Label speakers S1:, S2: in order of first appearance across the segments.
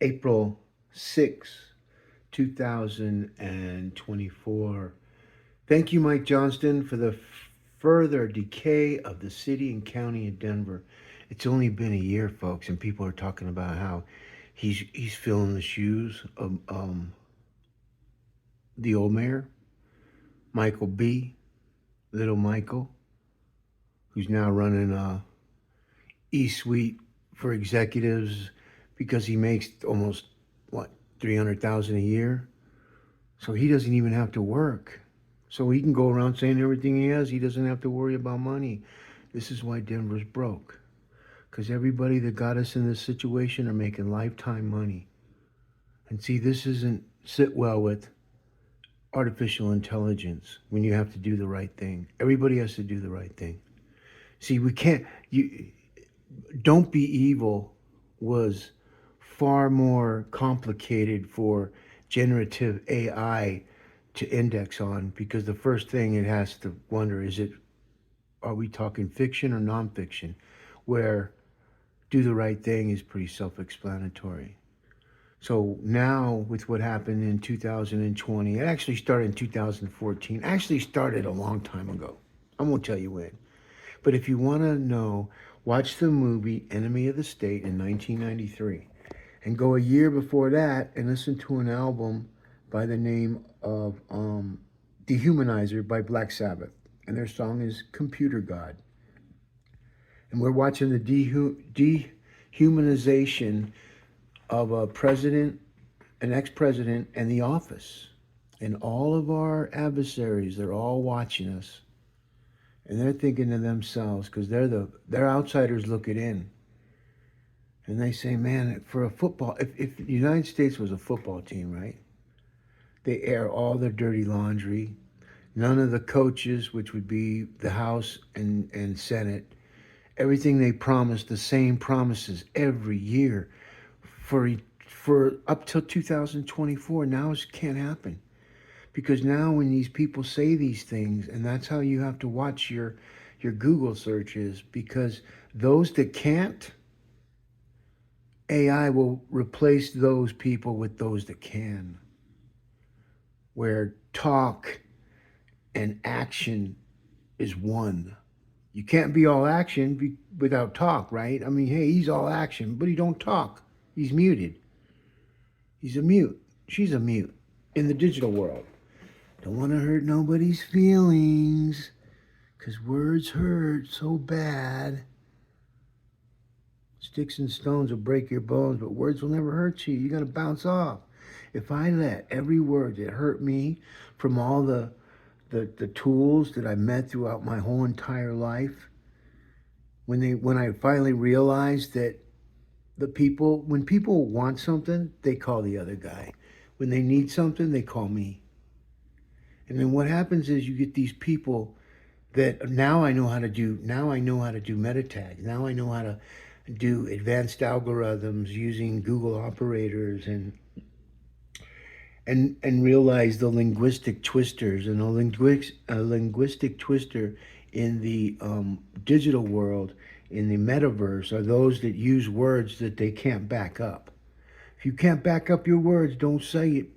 S1: April 6th, 2024. Thank you, Mike Johnston, for the further decay of the city and county of Denver. It's only been a year, folks, and people are talking about how he's filling the shoes of the old mayor, Michael B., little Michael, who's now running E-Suite for executives because he makes almost what 300,000 a year. So he doesn't even have to work. So he can go around saying everything he has. He doesn't have to worry about money. This is why Denver's broke. Because everybody that got us in this situation are making lifetime money. And see, this doesn't sit well with artificial intelligence when you have to do the right thing. Everybody has to do the right thing. See, we can't. You don't be evil was far more complicated for generative AI to index on because the first thing it has to wonder is it are we talking fiction or nonfiction? Where do the right thing is pretty self-explanatory. So now with what happened in 2020, it actually started in 2014. Actually started a long time ago. I won't tell you when. But if you want to know, watch the movie Enemy of the State in 1993 and go a year before that and listen to an album by the name of Dehumanizer by Black Sabbath. And their song is Computer God. And we're watching the dehumanization of a president, an ex-president, and the office. And all of our adversaries, they're all watching us. And they're thinking to themselves, because they're outsiders looking in. And they say, man, for a football, if the United States was a football team, right? They air all their dirty laundry. None of the coaches, which would be the House and Senate, everything they promised, the same promises every year for up till 2024. Now it can't happen. Because now when these people say these things, and that's how you have to watch your Google searches, because those that can't, AI will replace those people with those that can. Where talk and action is one. You can't be all action without talk, right? I mean, hey, he's all action, but he don't talk. He's muted. He's a mute. She's a mute in the digital world. Don't want to hurt nobody's feelings, because words hurt so bad. Sticks and stones will break your bones, but words will never hurt you. You're going to bounce off. If I let every word that hurt me from all the tools that I met throughout my whole entire life, when I finally realized that when people want something, they call the other guy. When they need something, they call me. And then what happens is you get these people that now I know how to do meta tags. Now I know how to do advanced algorithms using Google operators and realize the linguistic twisters, and a linguistic twister in the digital world, in the metaverse, are those that use words that they can't back up. If you can't back up your words, don't say it.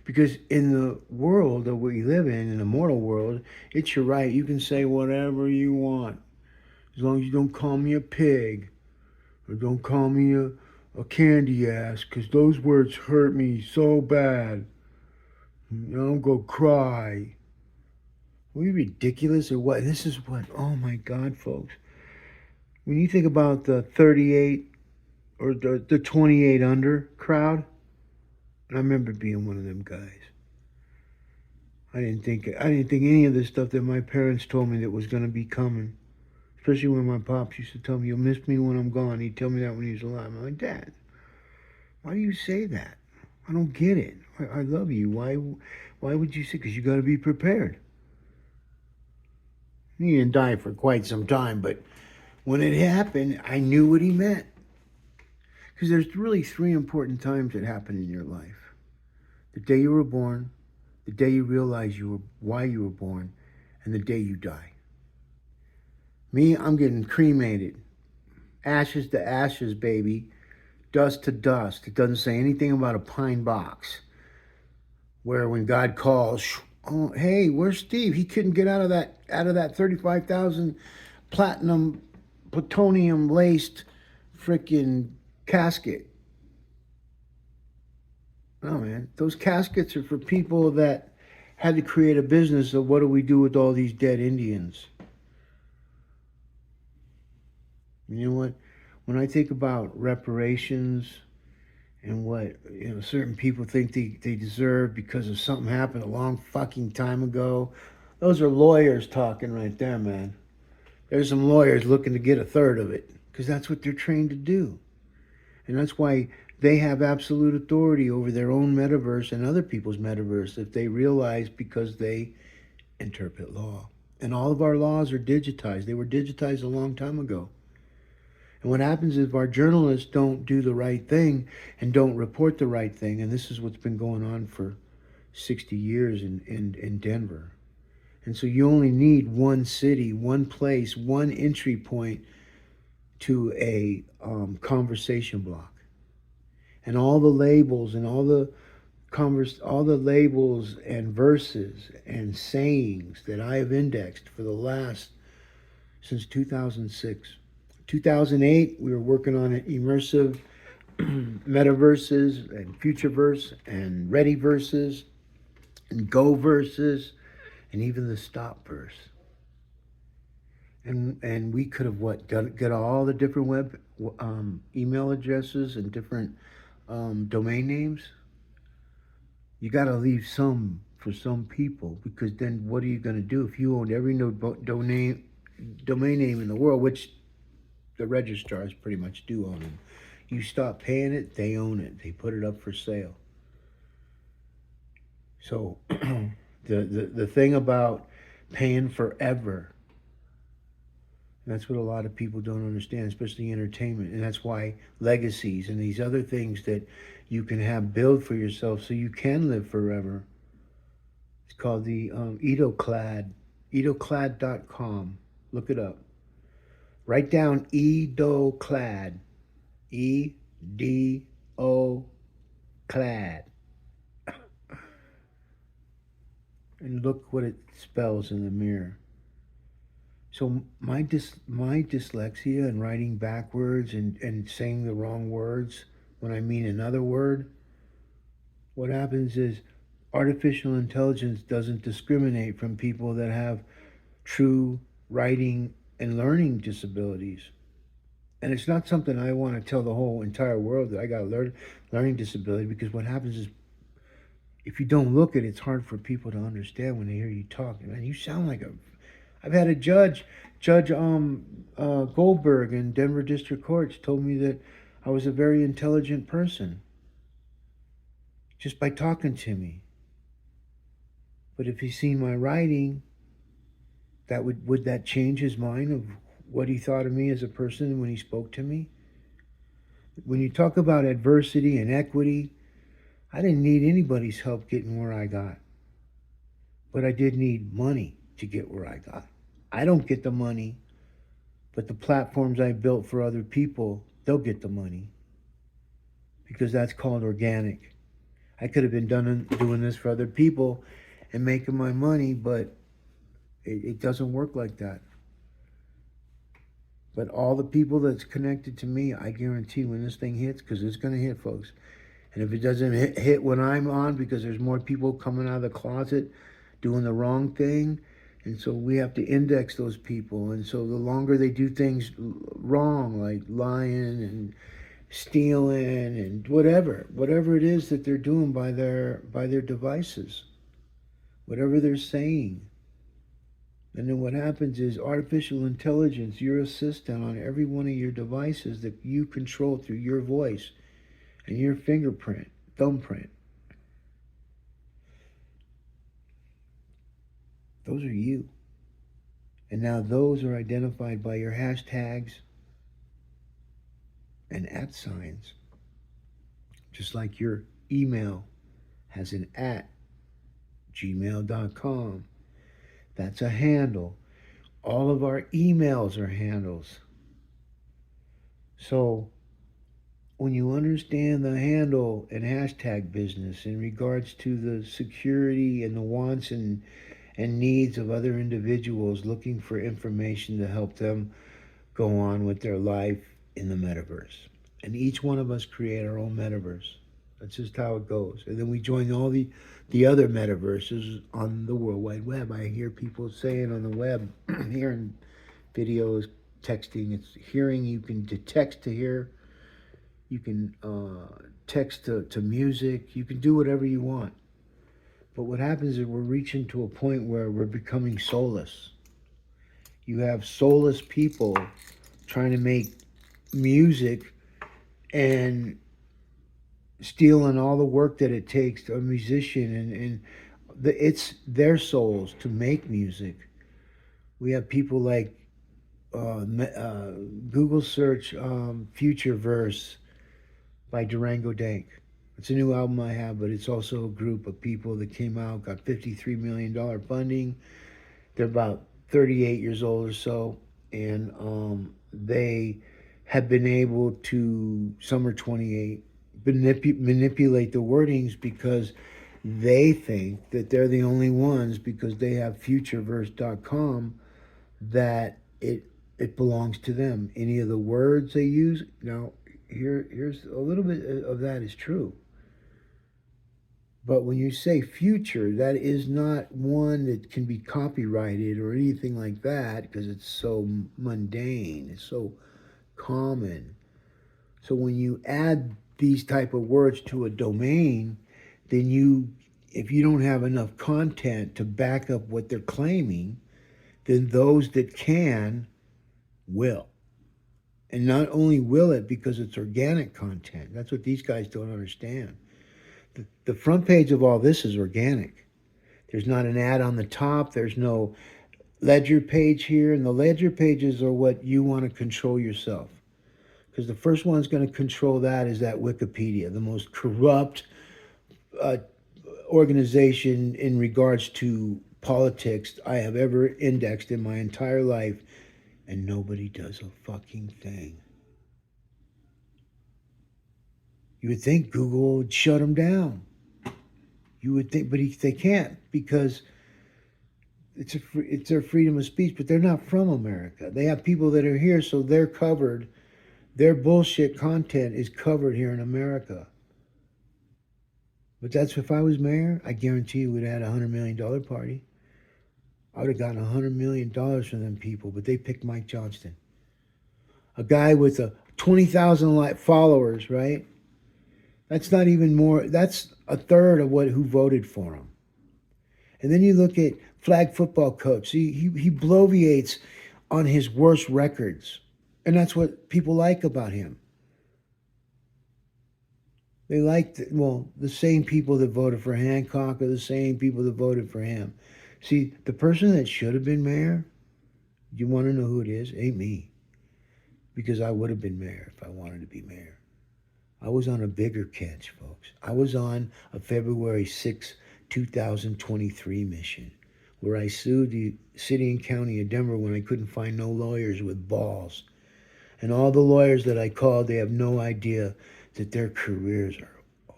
S1: Because in the world that we live in the mortal world, it's your right. You can say whatever you want. As long as you don't call me a pig or don't call me a candy ass, because those words hurt me so bad. I'm going to cry. Are we ridiculous or what? This is what, oh my God, folks. When you think about the 38 or the 28 under crowd, and I remember being one of them guys. I didn't think any of this stuff that my parents told me that was going to be coming. Especially when my pops used to tell me, "You'll miss me when I'm gone." He'd tell me that when he was alive. I'm like, "Dad, why do you say that? I don't get it. I love you. Why would you say? Because you got to be prepared." He didn't die for quite some time, but when it happened, I knew what he meant. Because there's really three important times that happen in your life: the day you were born, the day you realize why you were born, and the day you die. Me, I'm getting cremated. Ashes to ashes, baby. dust to dust. It doesn't say anything about a pine box where when God calls, oh, hey, where's Steve? He couldn't get out of that 35,000 platinum plutonium laced freaking casket. No, man. Those caskets are for people that had to create a business of what do we do with all these dead Indians? You know what? When I think about reparations and what certain people think they deserve because of something happened a long fucking time ago, those are lawyers talking right there, man. There's some lawyers looking to get a third of it because that's what they're trained to do. And that's why they have absolute authority over their own metaverse and other people's metaverse if they realize because they interpret law. And all of our laws are digitized. They were digitized a long time ago. And what happens is if our journalists don't do the right thing and don't report the right thing, and this is what's been going on for 60 years in Denver. And so you only need one city, one place, one entry point to a conversation block. And all the labels and all the labels and verses and sayings that I have indexed for the last since 2006. 2008, we were working on an immersive metaverses and future verse and ready verses and go verses and even the stop verse. And we could have got all the different web email addresses and different domain names. You got to leave some for some people because then what are you going to do if you owned every domain name in the world, which the registrars pretty much do own them. You stop paying it, they own it. They put it up for sale. So the thing about paying forever, that's what a lot of people don't understand, especially entertainment. And that's why legacies and these other things that you can have build for yourself so you can live forever. It's called the Edoclad, edoclad.com. Look it up. Write down Edoclad. E-D-O clad. And look what it spells in the mirror. So my dyslexia and writing backwards and saying the wrong words when I mean another word, what happens is artificial intelligence doesn't discriminate from people that have true writing and learning disabilities. And it's not something I want to tell the whole entire world that I got a learning disability because what happens is if you don't look at it, it's hard for people to understand when they hear you talk. Man, you sound like a. I've had a Judge Goldberg in Denver District Courts told me that I was a very intelligent person just by talking to me. But if he's seen my writing, that would that change his mind of what he thought of me as a person when he spoke to me? When you talk about adversity and equity, I didn't need anybody's help getting where I got. But I did need money to get where I got. I don't get the money, but the platforms I built for other people, they'll get the money. Because that's called organic. I could have been doing this for other people and making my money, but it doesn't work like that. But all the people that's connected to me, I guarantee when this thing hits, because it's going to hit, folks. And if it doesn't hit when I'm on, because there's more people coming out of the closet doing the wrong thing, and so we have to index those people. And so the longer they do things wrong, like lying and stealing and whatever it is that they're doing by their devices, whatever they're saying. And then what happens is artificial intelligence, your assistant on every one of your devices that you control through your voice and your fingerprint, thumbprint. Those are you. And now those are identified by your hashtags and @ signs. Just like your email has an @gmail.com. That's a handle. All of our emails are handles. So when you understand the handle and hashtag business in regards to the security and the wants and needs of other individuals looking for information to help them go on with their life in the metaverse. And each one of us create our own metaverse. That's just how it goes. And then we join all the other metaverses on the World Wide Web. I hear people saying on the web, hearing videos, texting. It's hearing. You can text to hear. You can text to music. You can do whatever you want. But what happens is we're reaching to a point where we're becoming soulless. You have soulless people trying to make music and stealing all the work that it takes to a musician it's their souls to make music. We have people like Google search Future Verse by Durango Dank. It's a new album I have, but it's also a group of people that came out, got $53 million funding. They're about 38 years old or so, and they have been able to, some are 28, manipulate the wordings because they think that they're the only ones because they have futureverse.com that it belongs to them. Any of the words they use, now here's a little bit of that is true. But when you say future, that is not one that can be copyrighted or anything like that because it's so mundane, it's so common. So when you add these type of words to a domain, then if you don't have enough content to back up what they're claiming, then those that can will. And not only will it because it's organic content. That's what these guys don't understand. The front page of all this is organic. There's not an ad on the top. There's no ledger page here. And the ledger pages are what you want to control yourself. Because the first one's going to control that is that Wikipedia, the most corrupt uh, organization in regards to politics I have ever indexed in my entire life. And nobody does a fucking thing. You would think Google would shut them down. You would think, but they can't because it's their freedom of speech. But they're not from America. They have people that are here, so they're covered. Their bullshit content is covered here in America. But that's if I was mayor, I guarantee you would have had $100 million party. I would have gotten $100 million from them people. But they picked Mike Johnston, a guy with 20,000 followers, right? That's not even more. That's a third of who voted for him. And then you look at flag football coach. He bloviates on his worst records, and that's what people like about him. They like the same people that voted for Hancock are the same people that voted for him. See, the person that should have been mayor, you want to know who it is? Ain't me, because I would have been mayor if I wanted to be mayor. I was on a bigger catch, folks. I was on a February 6, 2023 mission where I sued the city and county of Denver when I couldn't find no lawyers with balls. And all the lawyers that I called, they have no idea that their careers are over.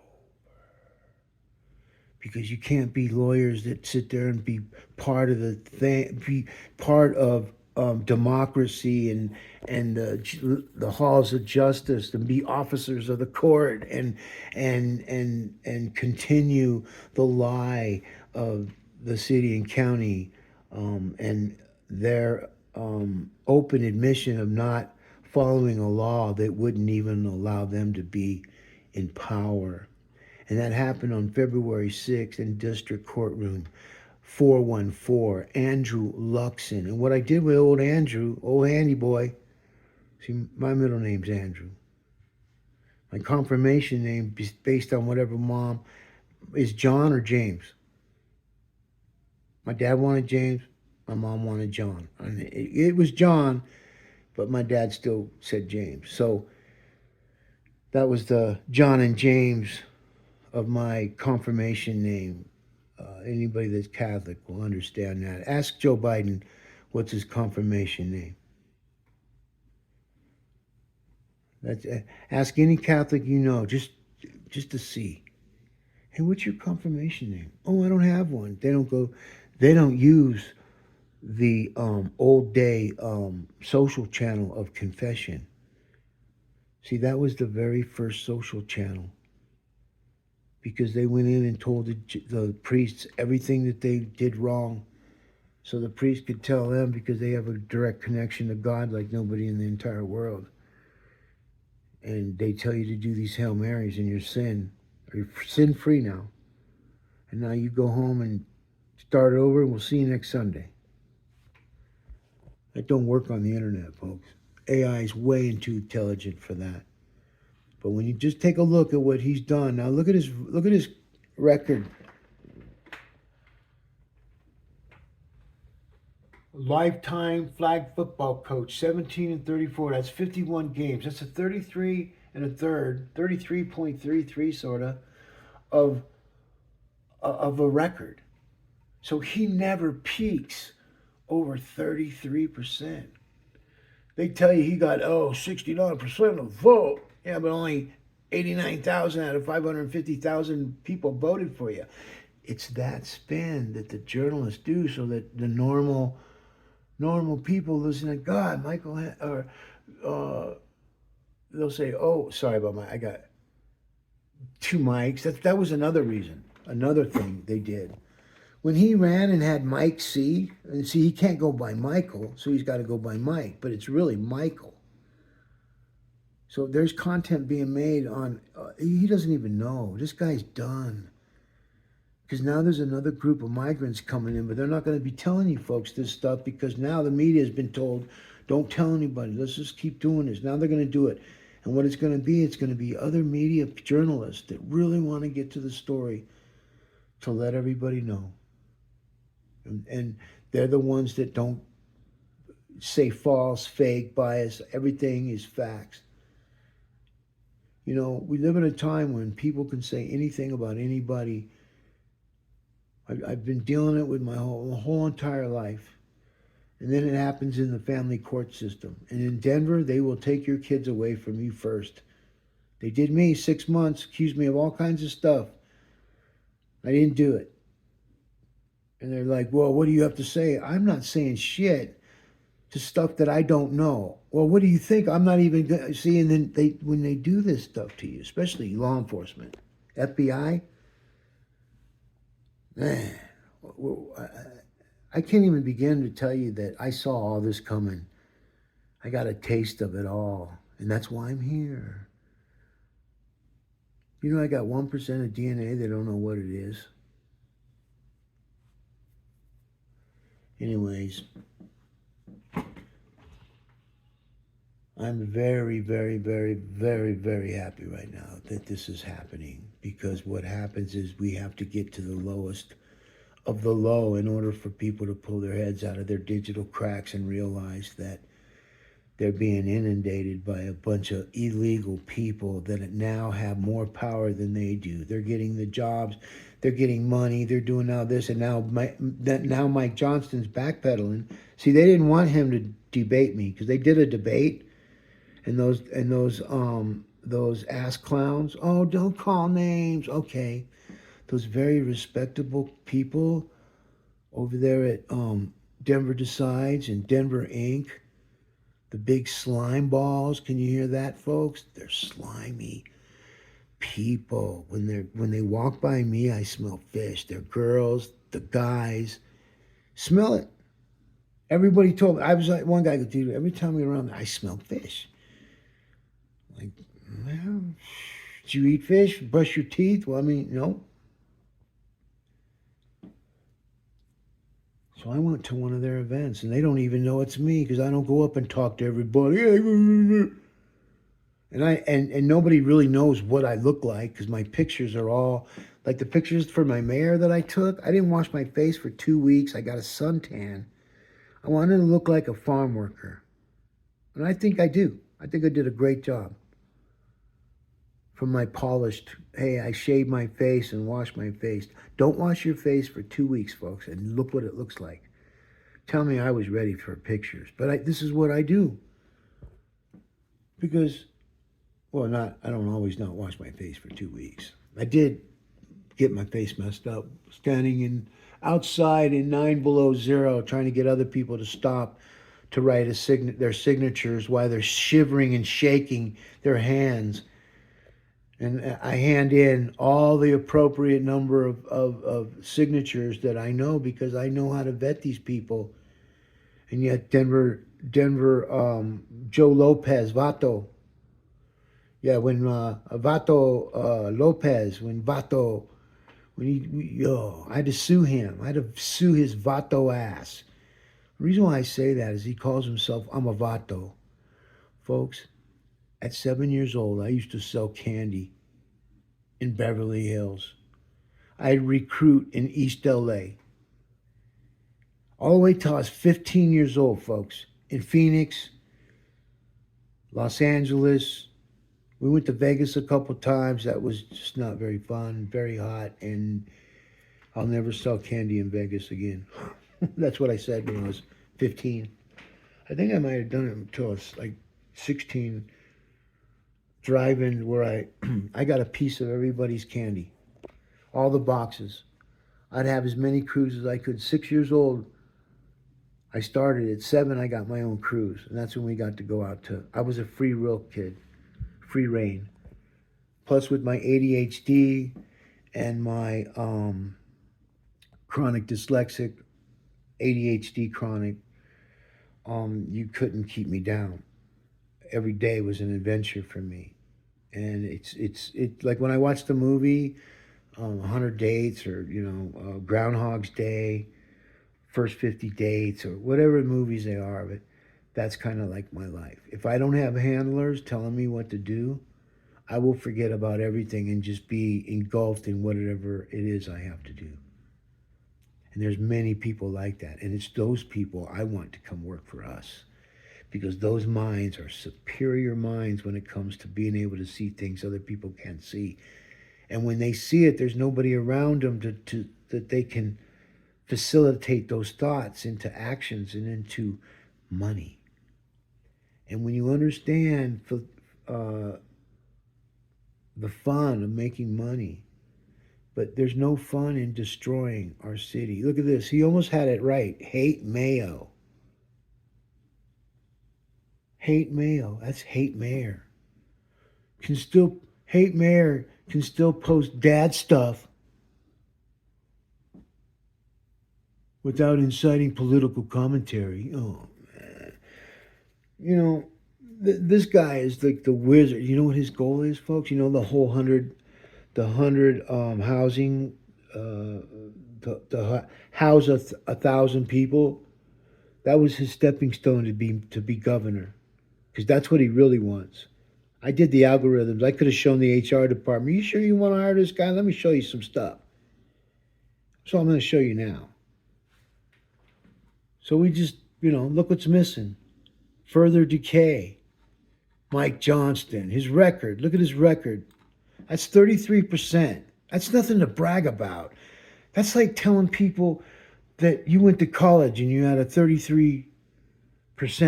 S1: Because you can't be lawyers that sit there and be part of the thing, be part of democracy and the halls of justice and be officers of the court and continue the lie of the city and county and their open admission of not following a law that wouldn't even allow them to be in power. And that happened on February 6th in District Courtroom 414, Andrew Luxon. And what I did with old Andrew, old handy boy, see, my middle name's Andrew. My confirmation name, based on whatever mom, is John or James. My dad wanted James, my mom wanted John. And it was John, but my dad still said James. So that was the John and James of my confirmation name. Anybody that's Catholic will understand that. Ask Joe Biden what's his confirmation name. That's ask any Catholic you know, just to see. Hey, what's your confirmation name? Oh, I don't have one. They don't go. They don't use the old day social channel of confession. See, that was the very first social channel because they went in and told the priests everything that they did wrong. So the priest could tell them because they have a direct connection to God like nobody in the entire world. And they tell you to do these Hail Marys and you're sin free now. And now you go home and start over and we'll see you next Sunday. That don't work on the internet, folks. AI is way too intelligent for that. But when you just take a look at what he's done, now look at his record. Lifetime flag football coach, 17 and 34. That's 51 games. That's a 33 and a third, 33.33 sorta of a record. So he never peaks over 33%. They tell you he got 69% of the vote. Yeah, but only 89,000 out of 550,000 people voted for you. It's that spin that the journalists do so that the normal people listen to God. Or they'll say, "Oh, sorry about I got two mics." That was another reason, another thing they did. When he ran and had Mike C, and see, he can't go by Michael, so he's got to go by Mike, but it's really Michael. So there's content being made on, he doesn't even know. This guy's done. Because now there's another group of migrants coming in, but they're not going to be telling you folks this stuff because now the media has been told, don't tell anybody. Let's just keep doing this. Now they're going to do it. And what it's going to be other media journalists that really want to get to the story to let everybody know. And they're the ones that don't say false, fake, bias. Everything is facts. You know, we live in a time when people can say anything about anybody. I've been dealing it with my whole entire life. And then it happens in the family court system. And in Denver, they will take your kids away from you first. They did me 6 months, accused me of all kinds of stuff. I didn't do it. And they're like, well, what do you have to say? I'm not saying shit to stuff that I don't know. Well, what do you think? I'm not even going to see. And then when they do this stuff to you, especially law enforcement, FBI, man, I can't even begin to tell you that I saw all this coming. I got a taste of it all. And that's why I'm here. You know, I got 1% of DNA. They don't know what it is. Anyways, I'm very, very, very, very, very happy right now that this is happening, because what happens is we have to get to the lowest of the low in order for people to pull their heads out of their digital cracks and realize that they're being inundated by a bunch of illegal people that now have more power than they do. They're getting the jobs, they're getting money, they're doing all this, and now Mike Johnston's backpedaling. See, they didn't want him to debate me because they did a debate, and those ass clowns. Oh, don't call names. Okay, those very respectable people over there at Denver Decides and Denver Inc. The big slime balls. Can you hear that, folks? They're slimy people. When they walk by me, I smell fish. They're girls, the guys. Smell it. Everybody told me. I was like, one guy could do it. Every time we were around, I smell fish. Like, well, did you eat fish? Brush your teeth? Well, I mean, no. So I went to one of their events, and they don't even know it's me because I don't go up and talk to everybody. And nobody really knows what I look like because my pictures are all like the pictures for my mayor that I took. I didn't wash my face for 2 weeks. I got a suntan. I wanted to look like a farm worker, and I think I do. I think I did a great job. From my polished, hey, I shave my face and wash my face. Don't wash your face for 2 weeks, folks, and look what it looks like. Tell me I was ready for pictures. But this is what I do. Because Well, not I don't always not wash my face for 2 weeks. I did get my face messed up standing in outside in 9 below 0, trying to get other people to stop to write their signatures while they're shivering and shaking their hands. And I hand in all the appropriate number of signatures that I know because I know how to vet these people. And yet Denver, Joe Lopez, Vato. Yeah, when Vato Lopez, when Vato, when I had to sue him. I had to sue his Vato ass. The reason why I say that is he calls himself, I'm a Vato. Folks, at 7 years old, I used to sell candy in Beverly Hills. I'd recruit in East LA. All the way till I was 15 years old, folks. In Phoenix, Los Angeles. We went to Vegas a couple times. That was just not very fun, very hot, and I'll never sell candy in Vegas again. That's what I said when I was 15. I think I might have done it until I was like 16, driving where I got a piece of everybody's candy, all the boxes. I'd have as many crews as I could. 6 years old, I started. At 7, I got my own cruise, and that's when we got to go out to. I was a free will kid, free reign. Plus, with my ADHD and my chronic dyslexic, ADHD chronic, you couldn't keep me down. Every day was an adventure for me, and it's like when I watch the movie, 100 Dates, or Groundhog's Day, First 50 Dates, or whatever movies they are of it. That's kind of like my life. If I don't have handlers telling me what to do, I will forget about everything and just be engulfed in whatever it is I have to do. And there's many people like that. And it's those people I want to come work for us because those minds are superior minds when it comes to being able to see things other people can't see. And when they see it, there's nobody around them that they can facilitate those thoughts into actions and into money. And when you understand uh, the fun of making money, but there's no fun in destroying our city. Look at this. He almost had it right. Hate mayo. Hate mayo. That's hate mayor. Can still hate mayor can still post dad stuff without inciting political commentary. Oh man. You know, this guy is like the wizard. You know what his goal is, folks? You know the whole hundred housing to house a thousand people. That was his stepping stone to be governor, because that's what he really wants. I did the algorithms. I could have shown the HR department. You sure you want to hire this guy? Let me show you some stuff. So I'm going to show you now. So we just, look what's missing. Further decay. Mike Johnston, his record. Look at his record. That's 33%. That's nothing to brag about. That's like telling people that you went to college and you had a 33%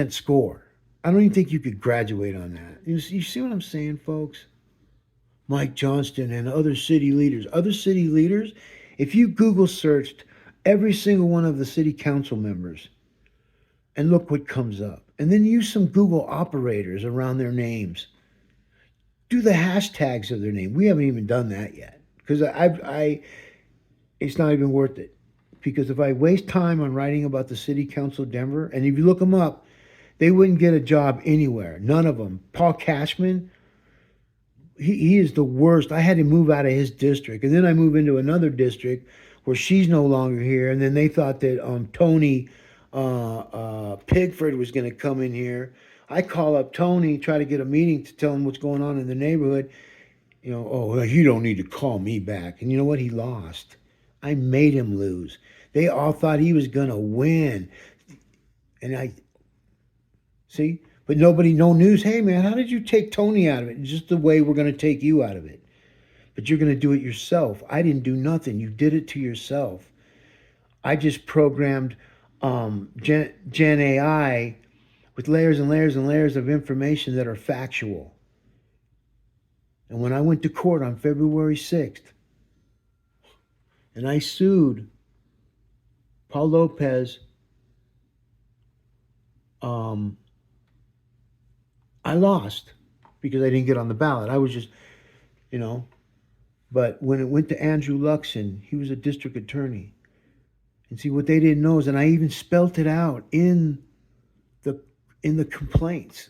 S1: score. I don't even think you could graduate on that. You see what I'm saying, folks? Mike Johnston and other city leaders. Other city leaders, if you Google searched every single one of the city council members and look what comes up, and then use some Google operators around their names. Do the hashtags of their name. We haven't even done that yet because it's not even worth it. Because if I waste time on writing about the city council of Denver, and if you look them up, they wouldn't get a job anywhere. None of them. Paul Cashman, he is the worst. I had to move out of his district, and then I moved into another district where she's no longer here. And then they thought that Tony Pigford was going to come in here. I call up Tony, try to get a meeting to tell him what's going on in the neighborhood. Oh, well, you don't need to call me back. And you know what? He lost. I made him lose. They all thought he was going to win. And I, see? But nobody, no news. Hey, man, how did you take Tony out of it? It's just the way we're going to take you out of it. But you're going to do it yourself. I didn't do nothing. You did it to yourself. I just programmed Gen AI with layers and layers and layers of information that are factual. And when I went to court on February 6th and I sued Paul Lopez, um, I lost because I didn't get on the ballot. I was just, you know, but when it went to Andrew Luxon, he was a district attorney. And see what they didn't know is, and I even spelt it out the in the complaints,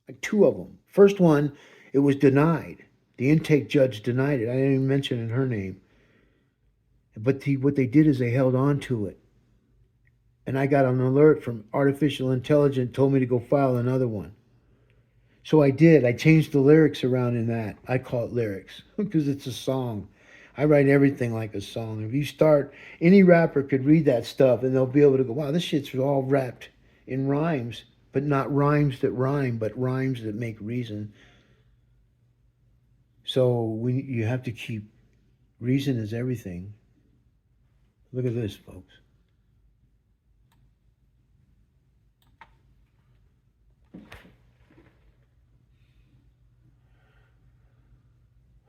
S1: like two of them. First one, it was denied. The intake judge denied it. I didn't even mention in her name. But what they did is they held on to it. And I got an alert from artificial intelligence, told me to go file another one. So I did. I changed the lyrics around in that. I call it lyrics because it's a song. I write everything like a song. If you start, any rapper could read that stuff and they'll be able to go, wow, this shit's all wrapped in rhymes, but not rhymes that rhyme, but rhymes that make reason. So you have to keep, reason is everything. Look at this, folks.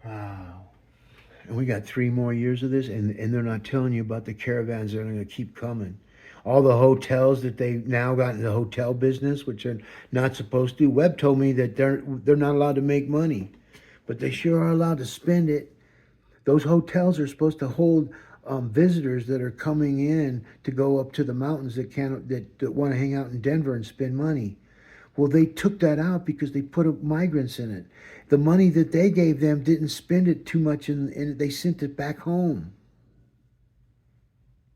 S1: Wow. And we got 3 more years of this, and they're not telling you about the caravans that are going to keep coming. All the hotels that they now got in the hotel business, which are not supposed to. Webb told me that they're not allowed to make money, but they sure are allowed to spend it. Those hotels are supposed to hold visitors that are coming in to go up to the mountains that want to hang out in Denver and spend money. Well, they took that out because they put migrants in it. The money that they gave them didn't spend it too much, and they sent it back home.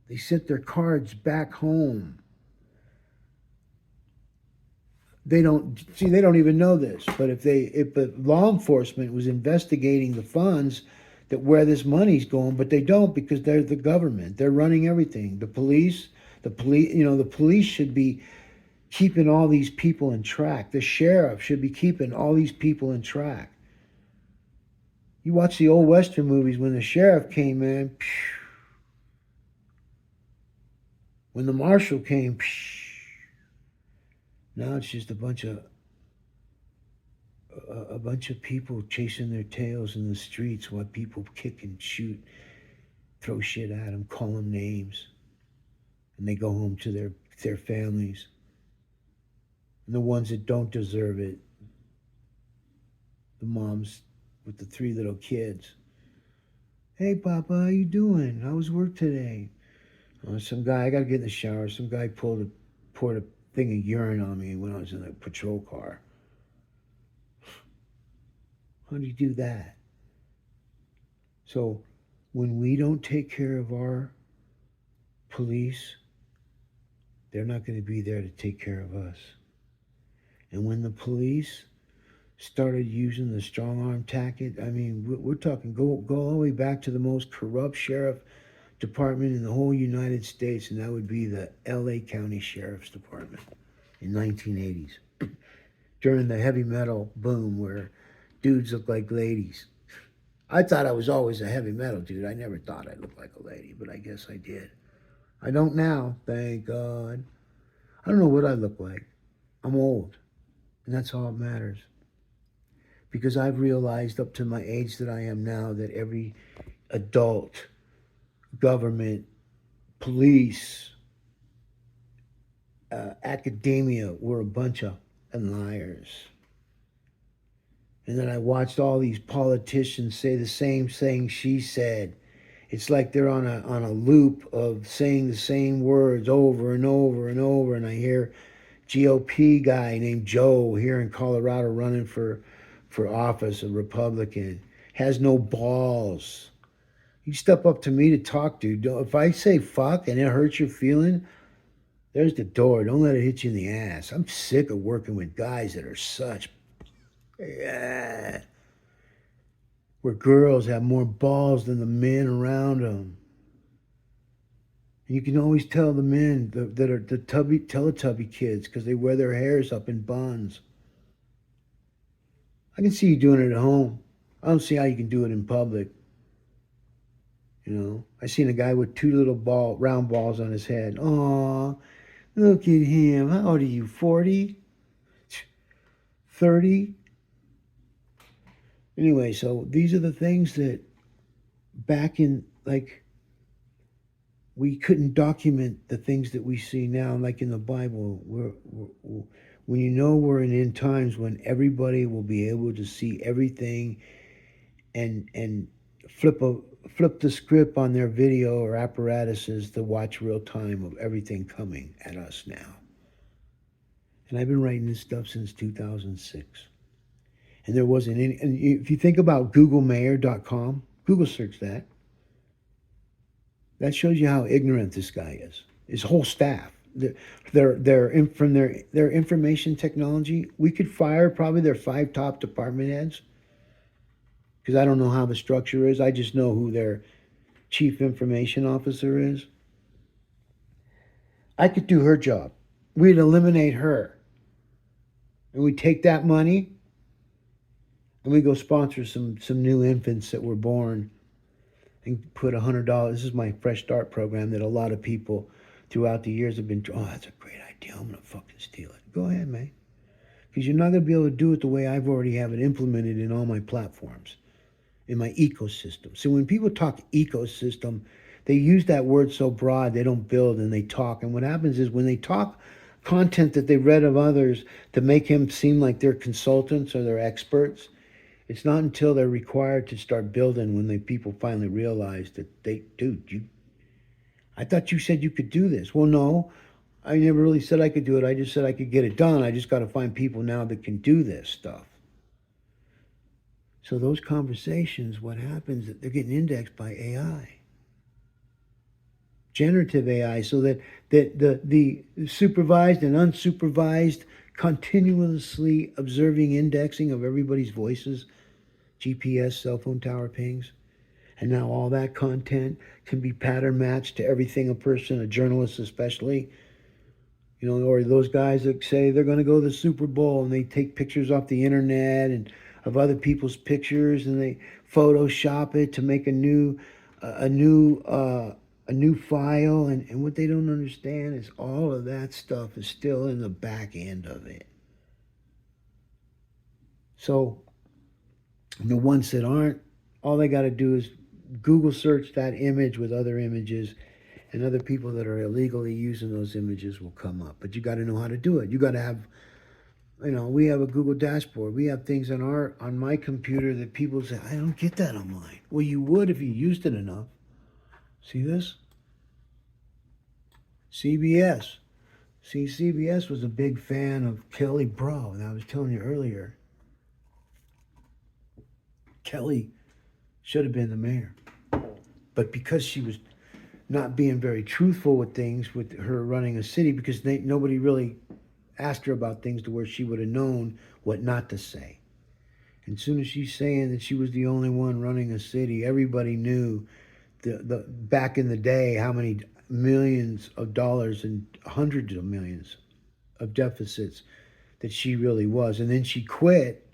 S1: They sent their cards back home. They don't see. They don't even know this. But if the law enforcement was investigating the funds that where this money's going, but they don't because they're the government. They're running everything. The police. The police should be keeping all these people in track. The sheriff should be keeping all these people in track. You watch the old Western movies when the sheriff came in, when the marshal came, now it's just a bunch of people chasing their tails in the streets while people kick and shoot, throw shit at them, call them names, and they go home to their families. And the ones that don't deserve it, the moms with the 3 little kids. Hey, Papa, how you doing? How was work today? Some guy, I got to get in the shower. Some guy poured a thing of urine on me when I was in a patrol car. How do you do that? So when we don't take care of our police, they're not going to be there to take care of us. And when the police started using the strong arm tactic, I mean, we're talking, go all the way back to the most corrupt sheriff department in the whole United States, and that would be the LA County Sheriff's Department in 1980s. During the heavy metal boom where dudes look like ladies. I thought I was always a heavy metal dude. I never thought I looked like a lady, but I guess I did. I don't now, thank God. I don't know what I look like. I'm old, and that's all that matters. Because I've realized up to my age that I am now that every adult, government, police, academia were a bunch of liars. And then I watched all these politicians say the same thing she said. It's like they're on a loop of saying the same words over and over and over. And I hear GOP guy named Joe here in Colorado running for office, a Republican, has no balls. You step up to me to talk, dude. If I say fuck and it hurts your feeling, there's the door. Don't let it hit you in the ass. I'm sick of working with guys that are such, yeah, where girls have more balls than the men around them. And you can always tell the men that are the Teletubby kids because they wear their hairs up in buns. I can see you doing it at home. I don't see how you can do it in public. You know, I seen a guy with 2 little round balls on his head. Aw, look at him. How old are you? 40? 30? Anyway, so these are the things that back in, like, we couldn't document the things that we see now, like in the Bible. When you know we're in end times when everybody will be able to see everything and flip a flip the script on their video or apparatuses to watch real time of everything coming at us now. And I've been writing this stuff since 2006. And there wasn't any. And if you think about googlemayor.com, Google search that. That shows you how ignorant this guy is. His whole staff, from their information technology, we could fire probably their 5 top department heads because I don't know how the structure is. I just know who their chief information officer is. I could do her job. We'd eliminate her, and we take that money and we go sponsor some new infants that were born and put $100. This is my Fresh Start program that a lot of people throughout the years have been, oh, that's a great idea. I'm going to fucking steal it. Go ahead, man. Because you're not going to be able to do it the way I've already have it implemented in all my platforms, in my ecosystem. So when people talk ecosystem, they use that word so broad, they don't build and they talk. And what happens is when they talk content that they read of others to make him seem like they're consultants or they're experts, it's not until they're required to start building when people finally realize that I thought you said you could do this. Well, no, I never really said I could do it. I just said I could get it done. I just got to find people now that can do this stuff. So those conversations, what happens is they're getting indexed by AI, generative AI, so that the supervised and unsupervised, continuously observing indexing of everybody's voices, GPS, cell phone tower pings. And now all that content can be pattern matched to everything a person, a journalist especially, or those guys that say they're going to go to the Super Bowl and they take pictures off the internet and of other people's pictures and they Photoshop it to make a new file. And what they don't understand is all of that stuff is still in the back end of it. So the ones that aren't, all they got to do is Google search that image with other images, and other people that are illegally using those images will come up. But you got to know how to do it. You got to have, we have a Google dashboard. We have things on my computer that people say, I don't get that on mine. Well, you would if you used it enough. See this? CBS. See, CBS was a big fan of Kelly Bro, and I was telling you earlier, Kelly should have been the mayor. But because she was not being very truthful with things, with her running a city, because nobody really asked her about things to where she would have known what not to say. And as soon as she's saying that she was the only one running a city, everybody knew the back in the day how many millions of dollars and hundreds of millions of deficits that she really was. And then she quit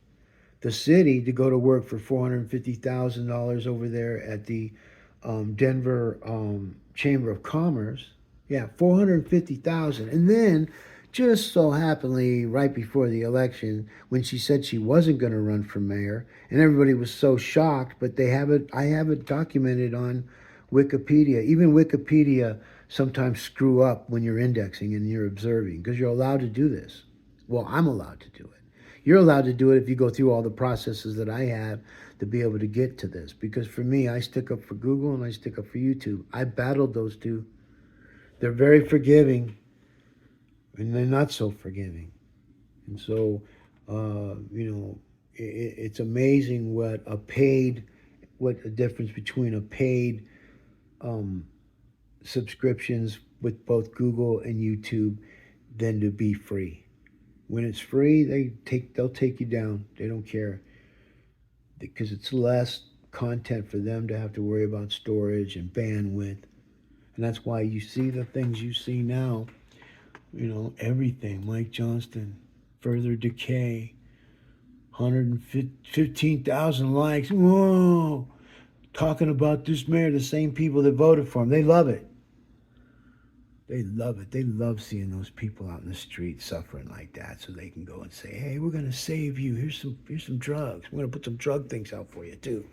S1: the city to go to work for $450,000 over there at the Denver Chamber of Commerce. Yeah, 450,000. And then, just so happenly, right before the election, when she said she wasn't going to run for mayor, and everybody was so shocked, but I have it documented on Wikipedia. Even Wikipedia sometimes screw up when you're indexing and you're observing, because you're allowed to do this. Well, I'm allowed to do it. You're allowed to do it if you go through all the processes that I have to be able to get to this. Because for me, I stick up for Google and I stick up for YouTube. I battled those two. They're very forgiving, and they're not so forgiving. And so, it's amazing what the difference between a paid subscriptions with both Google and YouTube than to be free. When it's free, they'll take you down. They don't care, because it's less content for them to have to worry about storage and bandwidth. And that's why you see the things you see now. Everything. Mike Johnston, further decay, 115,000 likes. Whoa! Talking about this mayor, the same people that voted for him. They love it. They love it. They love seeing those people out in the street suffering like that, so they can go and say, "Hey, we're gonna save you. Here's some drugs. We're gonna put some drug things out for you too."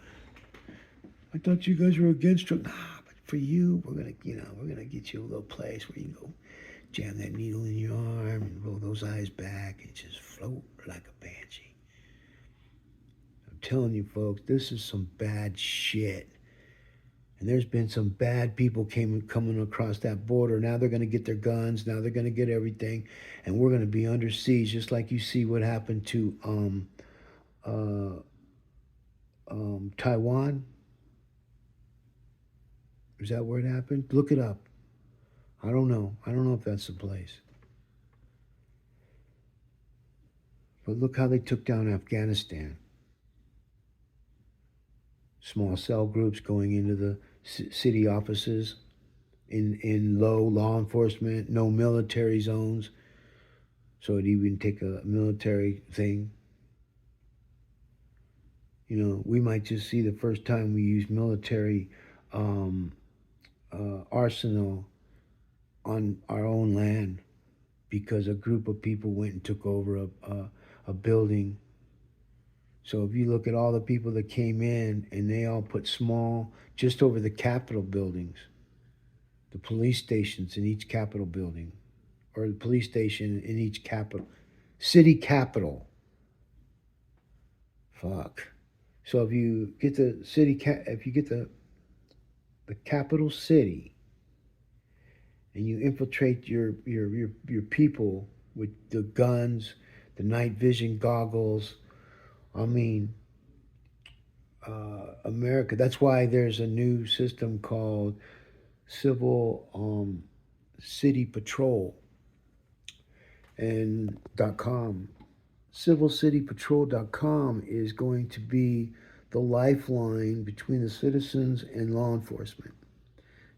S1: I thought you guys were against drugs. Nah, but for you, we're gonna get you a little place where you can go jam that needle in your arm and roll those eyes back and just float like a banshee. I'm telling you, folks, this is some bad shit. And there's been some bad people coming across that border. Now they're going to get their guns. Now they're going to get everything, and we're going to be under siege, just like you see what happened to uh, Taiwan. Is that where it happened? Look it up. I don't know. I don't know if that's the place. But look how they took down Afghanistan. Small cell groups going into the city offices in low law enforcement, no military zones. So it'd even take a military thing. We might just see the first time we use military um, arsenal on our own land because a group of people went and took over a building. So if you look at all the people that came in and they all put small, just over the Capitol buildings, the police stations in each Capitol building, or the police station in each capital, city capital. Fuck. So if you get if you get the capital city, and you infiltrate your people with the guns, the night vision goggles. I mean, America. That's why there's a new system called Civil City Patrol and .com. CivilCityPatrol.com is going to be the lifeline between the citizens and law enforcement.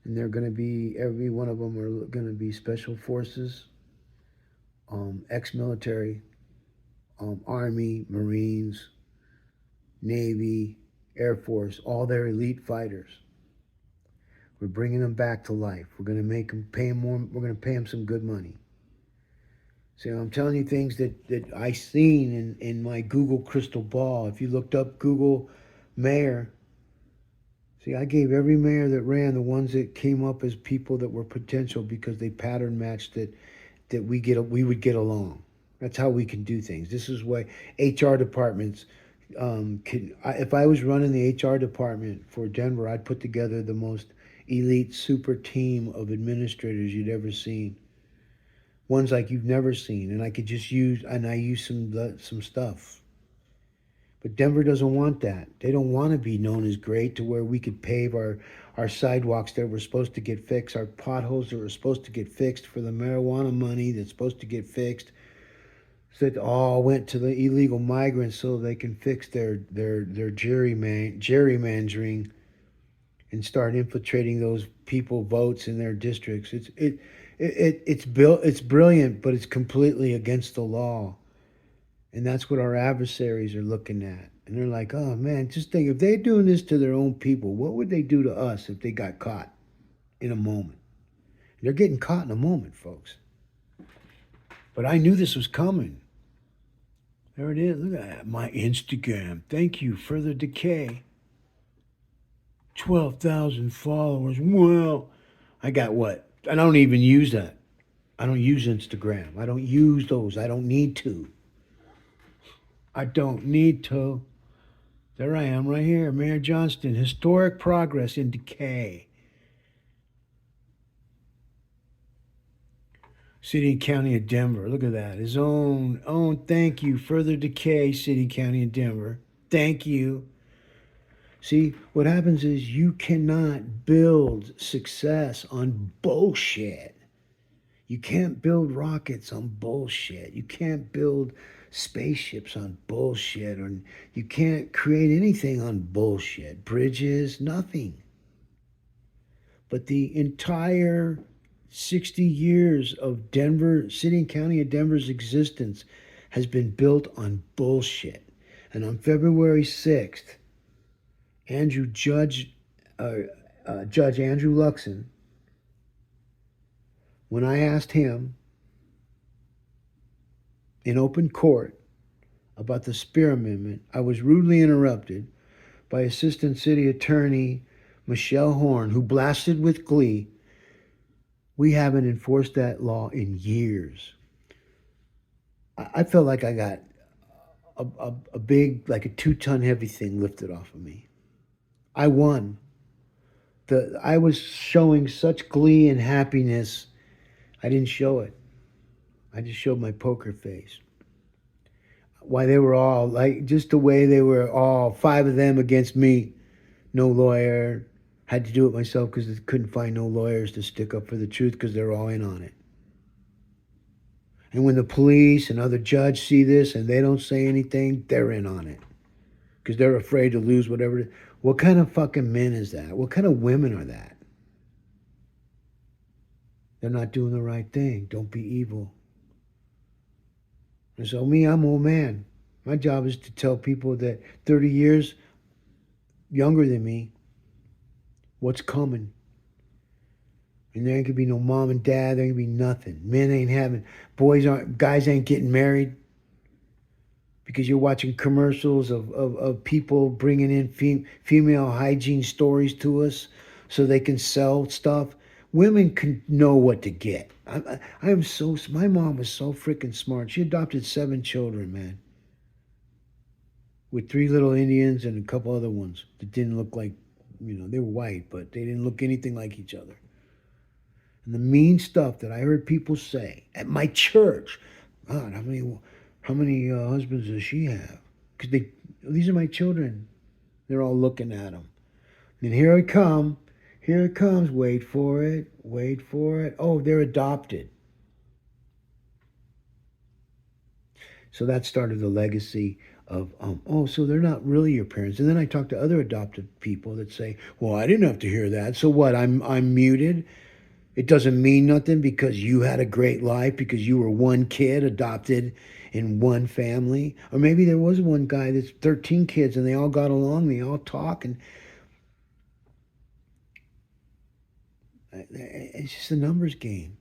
S1: And they're going to be, every one of them are going to be special forces, ex-military, Army, Marines, Navy, Air Force, all their elite fighters. We're bringing them back to life. We're going to make them pay them more. We're going to pay them some good money. So I'm telling you things that I seen in my Google crystal ball. If you looked up Google mayor, see, I gave every mayor that ran the ones that came up as people that were potential because they pattern matched that we would get along. That's how we can do things. This is why HR departments if I was running the HR department for Denver, I'd put together the most elite super team of administrators you'd ever seen. Ones like you've never seen, and I could just use some stuff. But Denver doesn't want that. They don't want to be known as great to where we could pave our sidewalks that were supposed to get fixed, our potholes that were supposed to get fixed for the marijuana money that's supposed to get fixed. So it all went to the illegal migrants so they can fix their gerrymandering and start infiltrating those people votes in their districts. It's brilliant, but it's completely against the law. And that's what our adversaries are looking at. And they're like, oh man, just think if they're doing this to their own people, what would they do to us if they got caught in a moment? They're getting caught in a moment, folks. But I knew this was coming. There it is. Look at that. My Instagram. Thank you. Further Decay. 12,000 followers. Well, I got what? I don't even use that. I don't use Instagram. I don't use those. I don't need to. I don't need to. There I am right here. Mayor Johnston. Historic progress in Decay. City and County of Denver. Look at that. His own. Thank you. Further Decay, City, County of Denver. Thank you. See, what happens is you cannot build success on bullshit. You can't build rockets on bullshit. You can't build spaceships on bullshit. Or you can't create anything on bullshit. Bridges, nothing. But the entire 60 years of Denver, City and County of Denver's existence has been built on bullshit. And on February 6th, Judge Andrew Luxon When I asked him in open court about the Spear Amendment, I was rudely interrupted by Assistant City Attorney Michelle Horn, who blasted with glee, "We haven't enforced that law in years." I felt like I got a big, like a 2 ton heavy thing lifted off of me. I won. I was showing such glee and happiness. I didn't show it. I just showed my poker face. Why they were all like, just the way they were all, 5 of them against me. No lawyer. Had to do it myself because I couldn't find no lawyers to stick up for the truth because they're all in on it. And when the police and other judges see this and they don't say anything, they're in on it because they're afraid to lose whatever. What kind of fucking men is that? What kind of women are that? They're not doing the right thing. Don't be evil. And so me, I'm old man. My job is to tell people that 30 years younger than me what's coming. And there ain't gonna be no mom and dad. There ain't gonna be nothing. Men ain't having, guys ain't getting married because you're watching commercials of people bringing in female hygiene stories to us so they can sell stuff. Women can know what to get. I am so, my mom was so freaking smart. She adopted 7 children, man, with 3 little Indians and a couple other ones that didn't look like, they were white, but they didn't look anything like each other. And the mean stuff that I heard people say at my church, God, how many husbands does she have? Because these are my children. They're all looking at them. And here it comes. Here it comes. Wait for it. Wait for it. Oh, they're adopted. So that started the legacy of, oh, so they're not really your parents. And then I talked to other adopted people that say, well, I didn't have to hear that. So what? I'm muted. It doesn't mean nothing because you had a great life because you were one kid adopted in one family. Or maybe there was one guy that's 13 kids and they all got along, they all talk, and it's just a numbers game.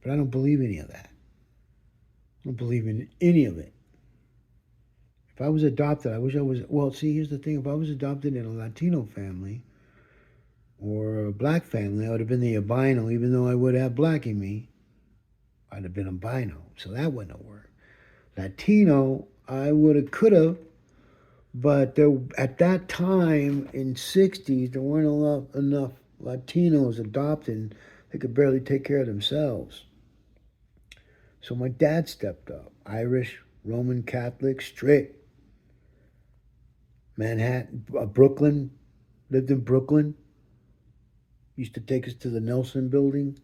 S1: But I don't believe any of that. I don't believe in any of it. If I was adopted, I wish I was. Well, see, here's the thing. If I was adopted in a Latino family or a black family, I would have been the albino, even though I would have black in me. I'd have been albino. So that wouldn't have worked. Latino, I would have, could have, but there, at that time in '60s, there weren't enough Latinos adopted. They could barely take care of themselves. So my dad stepped up. Irish, Roman Catholic, strict. Manhattan, Brooklyn, lived in Brooklyn. Used to take us to the Nelson building.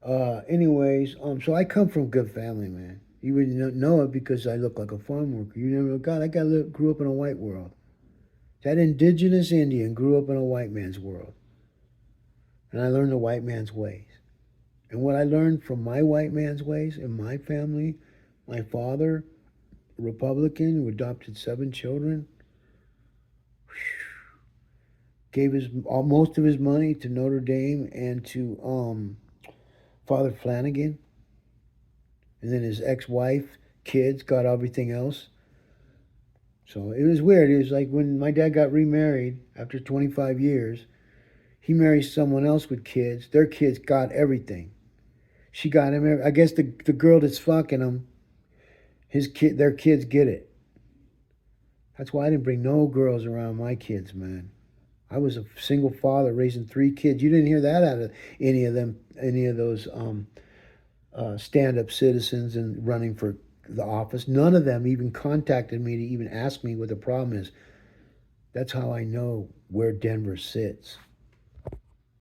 S1: Anyways, so I come from a good family, man. You wouldn't know it because I look like a farm worker. You never know, God, grew up in a white world. That indigenous Indian grew up in a white man's world. And I learned the white man's ways. And what I learned from my white man's ways in my family, my father, a Republican who adopted 7 children, gave most of his money to Notre Dame and to Father Flanagan. And then his ex-wife, kids, got everything else. So it was weird. It was like when my dad got remarried after 25 years, he married someone else with kids. Their kids got everything. She got him. I guess the girl that's fucking him, their kids get it. That's why I didn't bring no girls around my kids, man. I was a single father raising 3 kids. You didn't hear that out of any of them, any of those stand-up citizens and running for the office. None of them even contacted me to even ask me what the problem is. That's how I know where Denver sits.